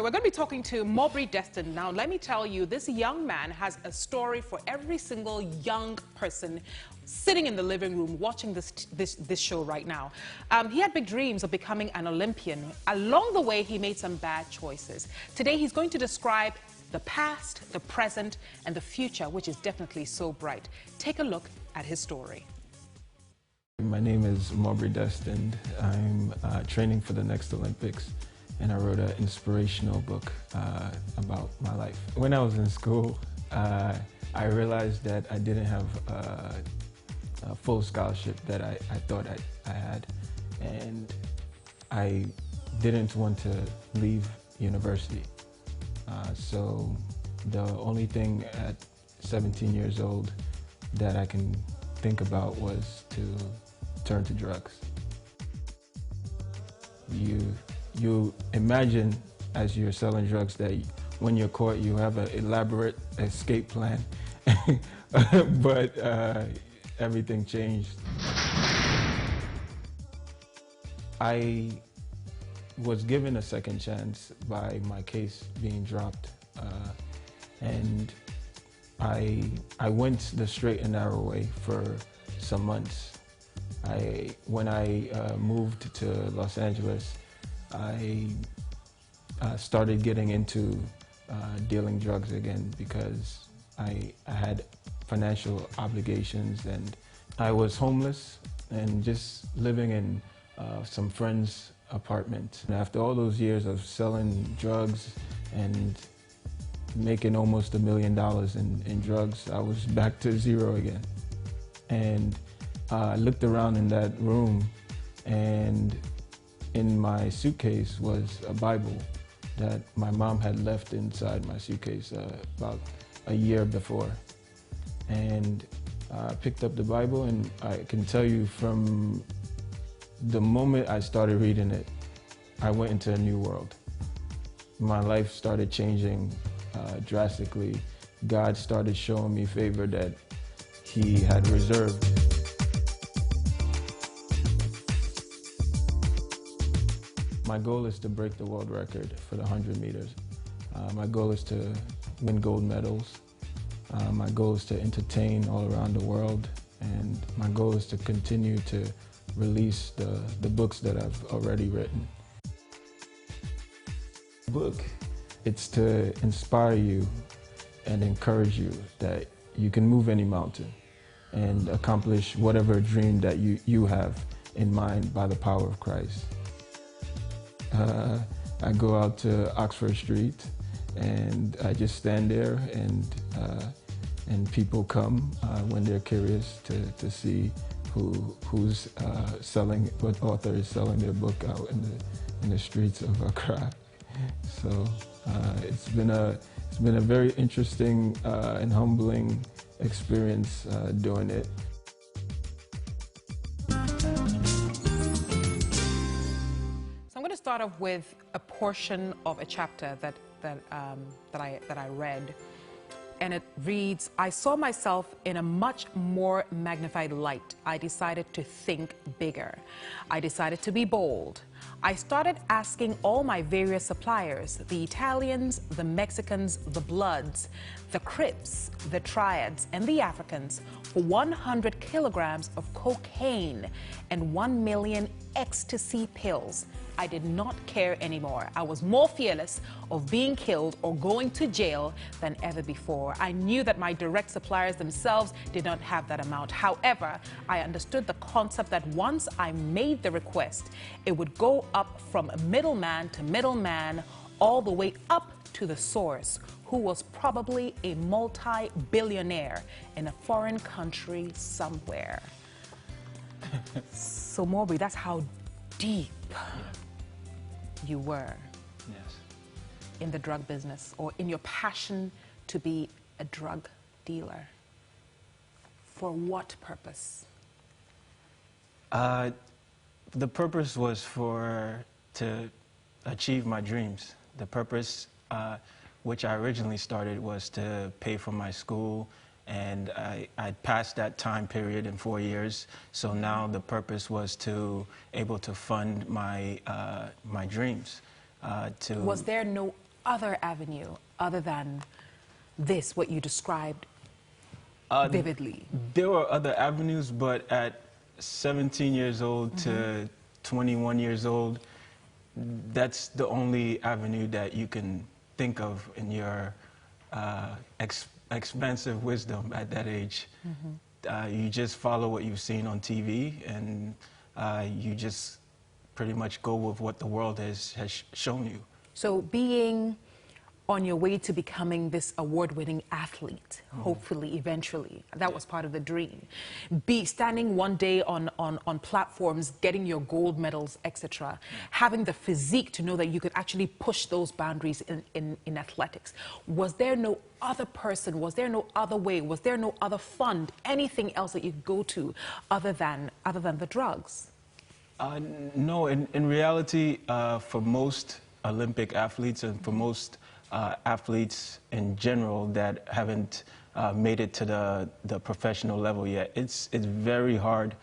We're going to be talking to Maubrey Destined. Now, let me tell you, this young man has a story for every single young person sitting in the living room watching this show right now. He had big dreams of becoming an Olympian. Along the way, he made some bad choices. Today, he's going to describe the past, the present, and the future, which is definitely so bright. Take a look at his story. My name is Maubrey Destined. I'm training for the next Olympics, and I wrote an inspirational book about my life. When I was in school, I realized that I didn't have a full scholarship that I thought I had, and I didn't want to leave university. So the only thing at 17 years old that I can think about was to turn to drugs. You imagine as you're selling drugs that when you're caught you have an elaborate escape plan, but everything changed. I was given a second chance by my case being dropped, and I went the straight and narrow way for some months. When I moved to Los Angeles, I started getting into dealing drugs again because I had financial obligations, and I was homeless and just living in some friends' apartment. And after all those years of selling drugs and making almost $1 million in drugs, I was back to zero again. And I looked around in that room, and in my suitcase was a Bible that my mom had left inside my suitcase about a year before. And I picked up the Bible, and I can tell you from the moment I started reading it, I went into a new world. My life started changing drastically. God started showing me favor that He had reserved. My goal is to break the world record for the 100 meters. My goal is to win gold medals. My goal is to entertain all around the world. And my goal is to continue to release the books that I've already written. The book, it's to inspire you and encourage you that you can move any mountain and accomplish whatever dream that you have in mind by the power of Christ. I go out to Oxford Street, and I just stand there, and people come when they're curious to see who's selling, what author is selling their book out in the streets of Accra. So it's been a very interesting and humbling experience doing it. I'm going to start off with a portion of a chapter that I read, and it reads, "I saw myself in a much more magnified light. I decided to think bigger. I decided to be bold. I started asking all my various suppliers, the Italians, the Mexicans, the Bloods, the Crips, the Triads, and the Africans for 100 kilograms of cocaine and 1 million ecstasy pills. I did not care anymore. I was more fearless of being killed or going to jail than ever before. I knew that my direct suppliers themselves did not have that amount. However, I understood the concept that once I made the request, it would go up from middleman to middleman, all the way up to the source, who was probably a multi-billionaire in a foreign country somewhere." So Maubrey, that's how deep you were in the drug business, or in your passion to be a drug dealer. For what purpose? The purpose was to achieve my dreams. The purpose, which I originally started, was to pay for my school, and I passed that time period in 4 years. So now the purpose was able to fund my my dreams. Was there no other avenue other than this, what you described vividly? There were other avenues, but at 17 years old to 21 years old, that's the only avenue that you can think of in your expansive wisdom at that age. You just follow what you've seen on TV, and you just pretty much go with what the world has shown you. So being on your way to becoming this award-winning athlete, hopefully, eventually, that was part of the dream. Be standing one day on platforms, getting your gold medals, etc. Having the physique to know that you could actually push those boundaries in athletics. Was there no other person? Was there no other way? Was there no other fund? Anything else that you could go to other than the drugs? No, in reality, for most Olympic athletes and for most athletes in general that haven't made it to the professional level yet, it's very hard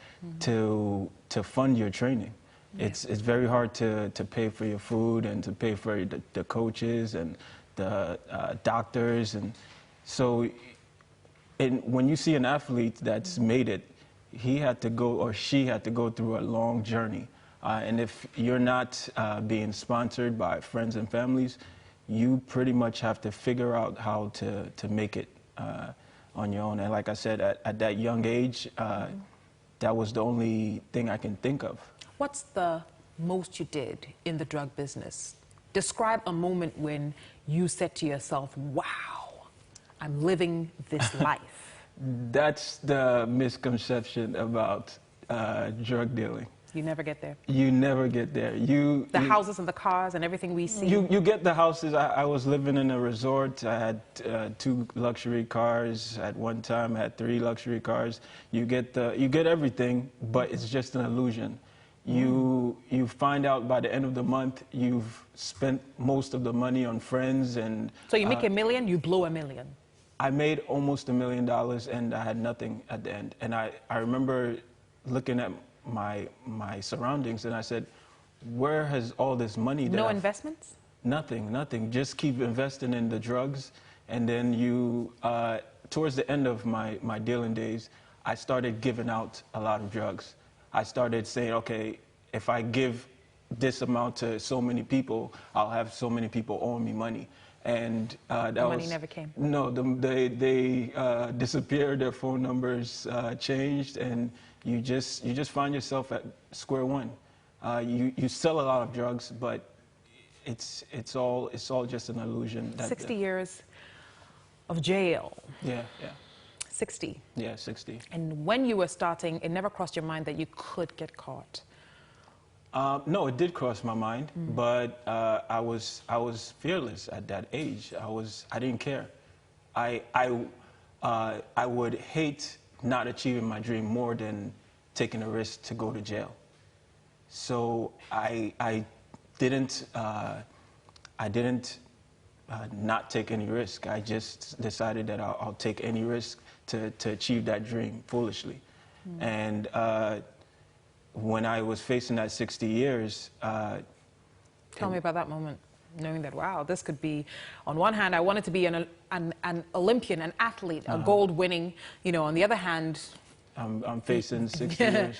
to fund your training. It's very hard to pay for your food and to pay for the coaches and the doctors. And so when you see an athlete that's made it, he had to go, or she had to go through a long journey. And if you're not being sponsored by friends and families, you pretty much have to figure out how to make it on your own. And like I said, at that young age, that was the only thing I can think of. What's the most you did in the drug business? Describe a moment when you said to yourself, wow, I'm living this life. That's the misconception about drug dealing. You never get there. You never get there. The houses and the cars and everything we see. You get the houses. I was living in a resort. I had 2 luxury cars at one time. I had 3 luxury cars. You get everything, but it's just an illusion. You find out by the end of the month you've spent most of the money on friends and. So you make $1 million, you blow $1 million. I made almost $1 million and I had nothing at the end. And I remember looking at my surroundings and I said, where has all this money? No investments? Nothing. Just keep investing in the drugs. And then towards the end of my dealing days, I started giving out a lot of drugs. I started saying, okay, if I give this amount to so many people, I'll have so many people owing me money. And that money never came. No, they disappeared. Their phone numbers changed, and you just find yourself at square one. You sell a lot of drugs, but it's all just an illusion. 60 years of jail. Yeah. 60. Yeah, 60. And when you were starting, it never crossed your mind that you could get caught. No, it did cross my mind, but I was fearless at that age. I didn't care. I would hate not achieving my dream more than taking a risk to go to jail. So I didn't not take any risk. I just decided that I'll take any risk to achieve that dream foolishly. And when I was facing that 60 years... Tell me about that moment, knowing that, wow, this could be, on one hand, I wanted to be an Olympian, an athlete, a gold winning, on the other hand... I'm facing 60 years.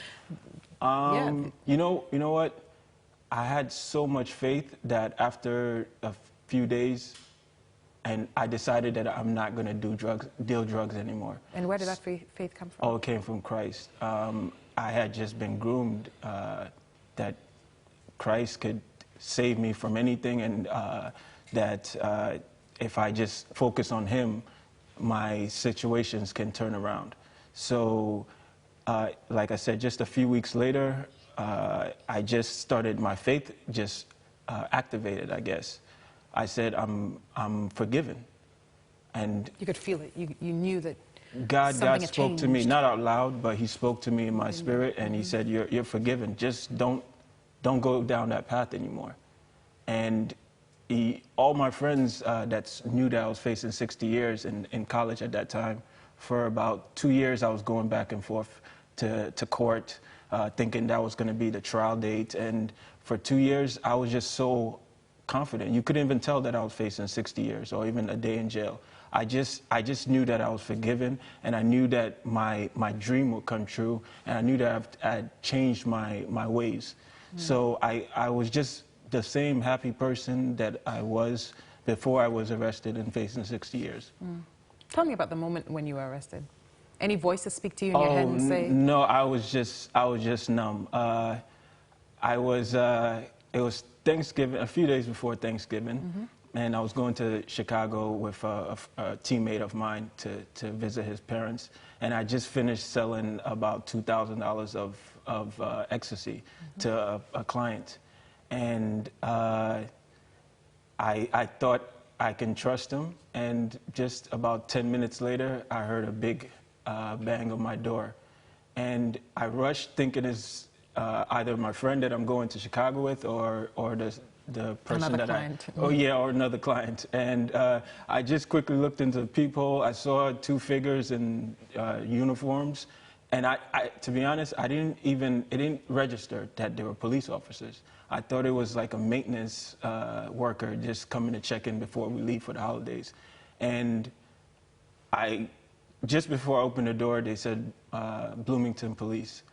You know what? I had so much faith that after a few days, and I decided that I'm not going to deal drugs anymore. And where did that faith come from? Oh, it came from Christ. I had just been groomed that Christ could save me from anything, and that if I just focus on Him, my situations can turn around. So, like I said, just a few weeks later, I just started, my faith just activated, I guess. I said, I'm forgiven. And you could feel it. You knew that God spoke to me, not out loud, but He spoke to me in my spirit, and He said, you're forgiven. Just don't go down that path anymore. And all my friends that knew that I was facing 60 years in college at that time, for about 2 years, I was going back and forth to court, thinking that was going to be the trial date. And for 2 years, I was just so confident. You couldn't even tell that I was facing 60 years or even a day in jail. I just knew that I was forgiven, and I knew that my dream would come true, and I knew that I had changed my ways. So I was just the same happy person that I was before I was arrested and facing 60 years. Tell me about the moment when you were arrested. Any voices speak to you in your head and say? No, I was just numb. It was Thanksgiving, a few days before Thanksgiving, and I was going to Chicago with a teammate of mine to visit his parents, and I just finished selling about $2,000 of ecstasy to a client, and I thought I can trust him, and just about 10 minutes later, I heard a big bang on my door, and I rushed thinking it's either my friend that I'm going to Chicago with or the person another client. or another client. And I just quickly looked into the peephole. I saw two figures in uniforms, and to be honest, it didn't register that they were police officers. I thought it was like a maintenance worker just coming to check in before we leave for the holidays. And just before I opened the door, they said Bloomington Police.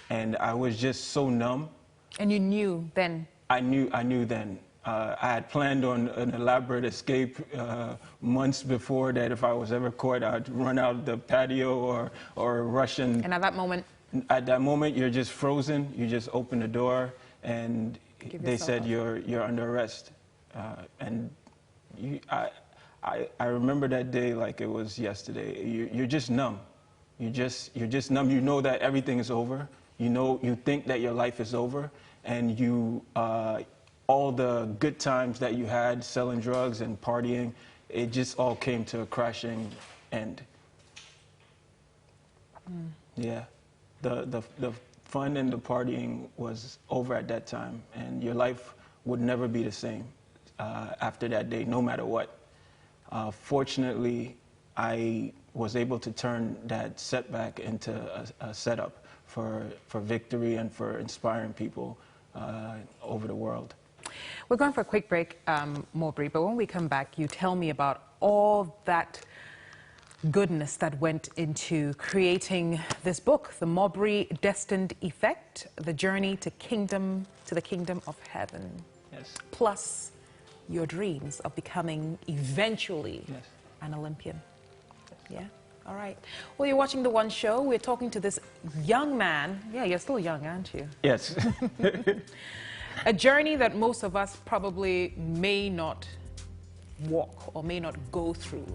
And I was just so numb. And you knew then? I knew then. I had planned on an elaborate escape months before that. If I was ever caught, I'd run out the patio or rush in. And at that moment? At that moment, you're just frozen. You just open the door, and they said you're under arrest. I remember that day like it was yesterday. You're just numb. You're just numb. You know that everything is over. You think that your life is over, and all the good times that you had selling drugs and partying, it just all came to a crashing end. Yeah, the fun and the partying was over at that time, and your life would never be the same after that day, no matter what. Fortunately, I was able to turn that setback into a setup for victory and for inspiring people over the world. We're going for a quick break, Maubrey, but when we come back, you tell me about all that goodness that went into creating this book, The Maubrey Destined Effect, The Journey to the Kingdom of Heaven. Yes. Plus your dreams of becoming eventually an Olympian. Yeah? All right. Well, you're watching The One Show. We're talking to this young man. Yeah, you're still young, aren't you? Yes. A journey that most of us probably may not walk or may not go through.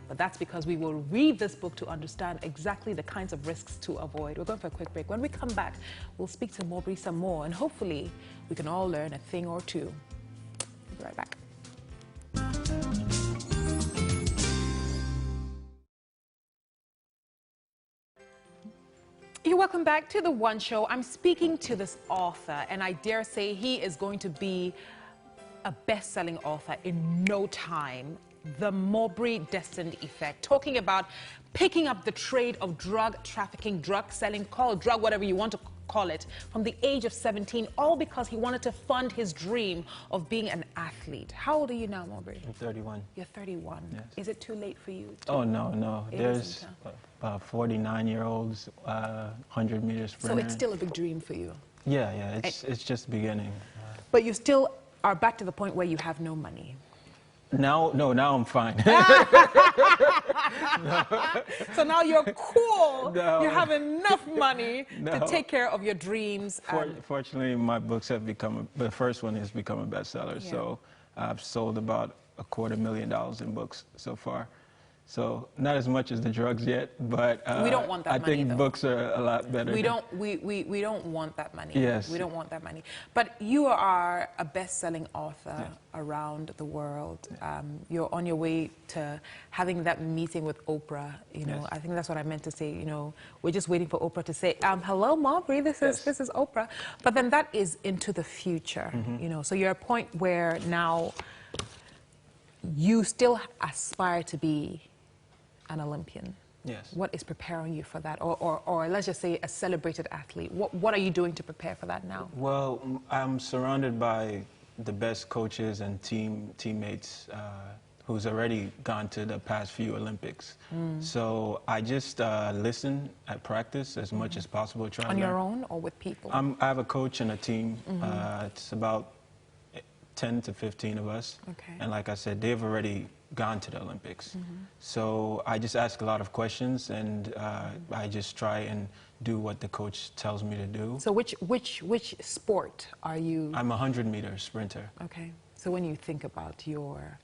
But that's because we will read this book to understand exactly the kinds of risks to avoid. We're going for a quick break. When we come back, we'll speak to Maubrey some more, and hopefully we can all learn a thing or two. We'll be right back. You're welcome back to The One Show. I'm speaking to this author, and I dare say he is going to be a best-selling author in no time. The Maubrey Destined Effect, talking about picking up the trade of drug trafficking, drug selling, call it drug, whatever you want to call it, from the age of 17, all because he wanted to fund his dream of being an athlete. How old are you now, Maubrey? I'm 31. You're 31. Yes. Is it too late for you? Oh, no. There's 49-year-olds, 100-meter sprinter. So it's still a big dream for you? Yeah, it's just beginning. But you still are back to the point where you have no money? Now I'm fine. So now you're cool. No. You have enough money to take care of your dreams. Fortunately, my books have the first one has become a bestseller. Yeah. So I've sold about $250,000 in books so far. So not as much as the drugs yet, but we don't want that I money, think though. books are a lot better. We don't want that money. Yes. We don't want that money. But you are a best-selling author around the world. You're on your way to having that meeting with Oprah. You know, I think that's what I meant to say. You know, we're just waiting for Oprah to say, "Hello, Maubrey. This is Oprah." But then that is into the future. You know, so you're at a point where now you still aspire to be an Olympian. Yes. What is preparing you for that? Or let's just say a celebrated athlete. What are you doing to prepare for that now? Well, I'm surrounded by the best coaches and teammates who's already gone to the past few Olympics. So I just listen at practice as much as possible. Try On your own or with people? I have a coach and a team. It's about 10 to 15 of us. Okay. And like I said, they've already gone to the Olympics. So I just ask a lot of questions, and I just try and do what the coach tells me to do. So which sport are you? I'm a 100-meter sprinter. Okay. So when you think about your,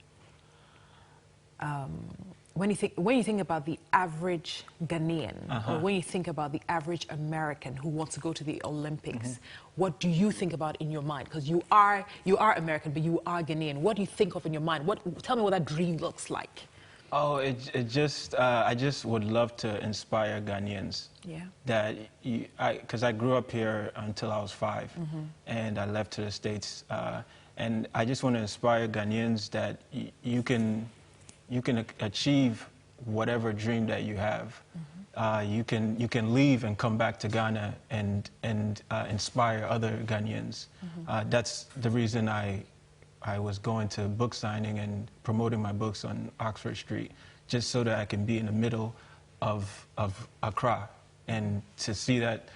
when you think about the average Ghanaian, or when you think about the average American who wants to go to the Olympics, what do you think about in your mind? Because you are American, but you are Ghanaian. What do you think of in your mind? Tell me what that dream looks like. Oh, I just would love to inspire Ghanaians. Yeah. That because I grew up here until I was 5, and I left to the States, and I just want to inspire Ghanaians that you can achieve whatever dream that you have. You can leave and come back to Ghana and inspire other Ghanaians. That's the reason I was going to book signing and promoting my books on Oxford Street, just so that I can be in the middle of Accra, and to see that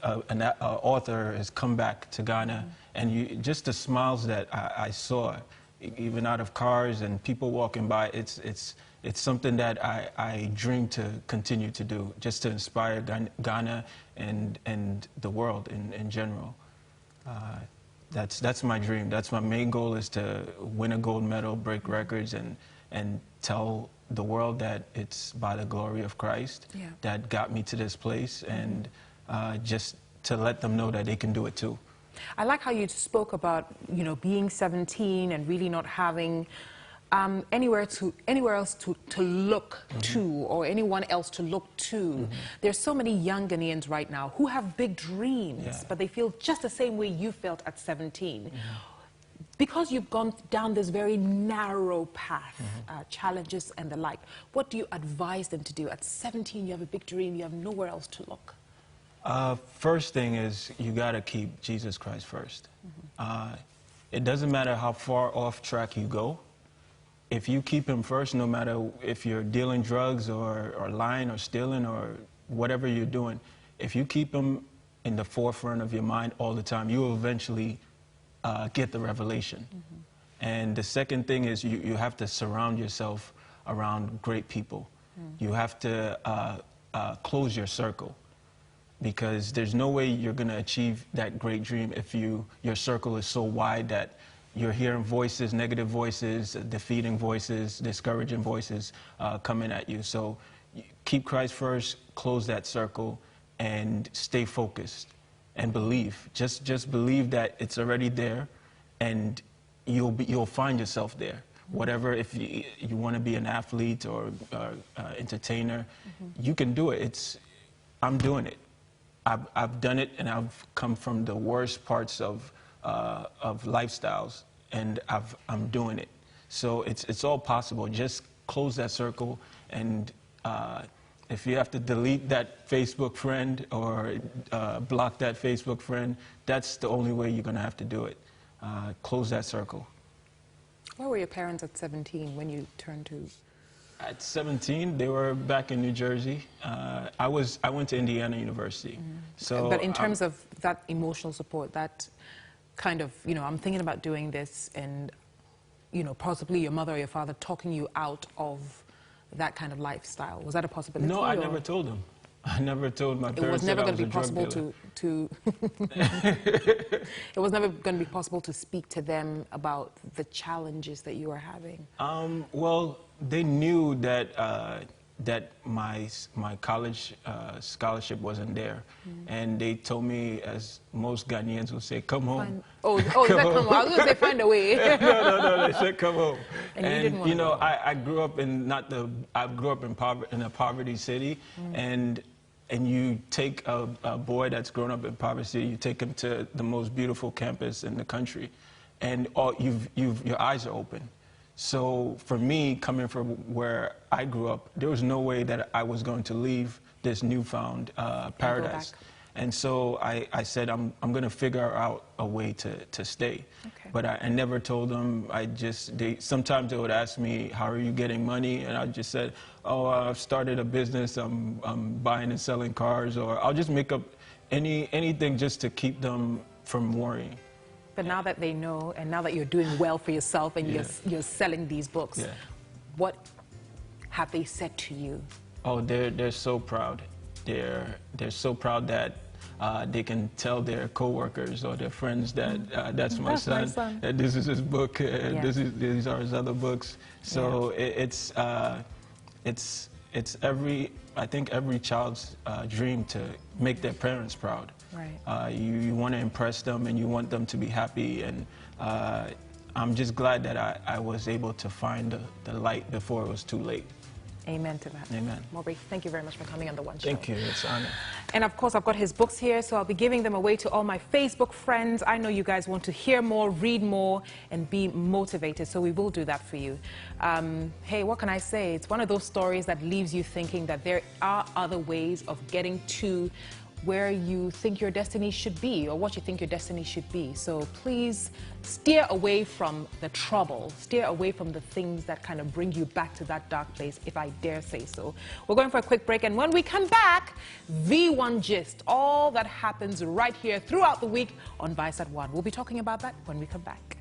an author has come back to Ghana, and just the smiles that I saw, even out of cars and people walking by, it's something that I dream to continue to do, just to inspire Ghana and the world in general. That's my dream. That's my main goal, is to win a gold medal, break records, and tell the world that it's by the glory of Christ that got me to this place, and just to let them know that they can do it too. I like how you spoke about, being 17 and really not having anywhere else to look to, or anyone else to look to. There's so many young Ghanaians right now who have big dreams, but they feel just the same way you felt at 17. Because you've gone down this very narrow path, challenges and the like, what do you advise them to do? At 17, you have a big dream, you have nowhere else to look. First thing is, you got to keep Jesus Christ first. It doesn't matter how far off track you go. If you keep him first, no matter if you're dealing drugs or lying or stealing or whatever you're doing, if you keep him in the forefront of your mind all the time, you will eventually get the revelation. And the second thing is, you have to surround yourself around great people. You have to close your circle, because there's no way you're going to achieve that great dream if your circle is so wide that you're hearing voices, negative voices, defeating voices, discouraging voices coming at you. So keep Christ first, close that circle, and stay focused and believe. Just believe that it's already there, and you'll find yourself there. Whatever, if you want to be an athlete or entertainer, you can do it. I'm doing it. I've done it, and I've come from the worst parts of lifestyles, and I'm doing it. So it's all possible. Just close that circle, and if you have to delete that Facebook friend or block that Facebook friend, that's the only way you're going to have to do it. Close that circle. Where were your parents at 17 when you turned to? At 17, they were back in New Jersey. I went to Indiana University. So, but in terms of that emotional support, that kind of, I'm thinking about doing this, and, possibly your mother or your father talking you out of that kind of lifestyle. Was that a possibility? No, I never told them. I never told my parents. It was never going to be possible to it was never going to be possible to speak to them about the challenges that you were having. Well, they knew that that my college scholarship wasn't there, and they told me, as most Ghanaians would say, "Come home." Come home. I was going to say, find a way. No, they said, "Come home." And you didn't want to go. I grew up in in a poverty city, and you take a boy that's grown up in poverty, you take him to the most beautiful campus in the country, and your eyes are open. So for me, coming from where I grew up, there was no way that I was going to leave this newfound paradise. And so I said, I'm going to figure out a way to stay. Okay. But I never told them. Sometimes they would ask me, how are you getting money? And I just said, oh, I've started a business. I'm buying and selling cars. Or I'll just make up anything just to keep them from worrying. But now that they know, and now that you're doing well for yourself and you're selling these books, what have they said to you? Oh, they're so proud. They're so proud that they can tell their coworkers or their friends that that's my son. That this is his book. These are his other books. So I think every child's dream to make their parents proud. Right. You want to impress them and you want them to be happy, and I'm just glad that I was able to find the light before it was too late. Amen to that. Amen. Maubrey, thank you very much for coming on The One Show. Thank you. It's an honor. And of course, I've got his books here, so I'll be giving them away to all my Facebook friends. I know you guys want to hear more, read more, and be motivated, so we will do that for you. Hey, what can I say? It's one of those stories that leaves you thinking that there are other ways of getting to where you think your destiny should be, or what you think your destiny should be. So please steer away from the trouble, steer away from the things that kind of bring you back to that dark place, if I dare say so. We're going for a quick break, and when we come back, V1 Gist, all that happens right here throughout the week on Viasat 1. We'll be talking about that when we come back.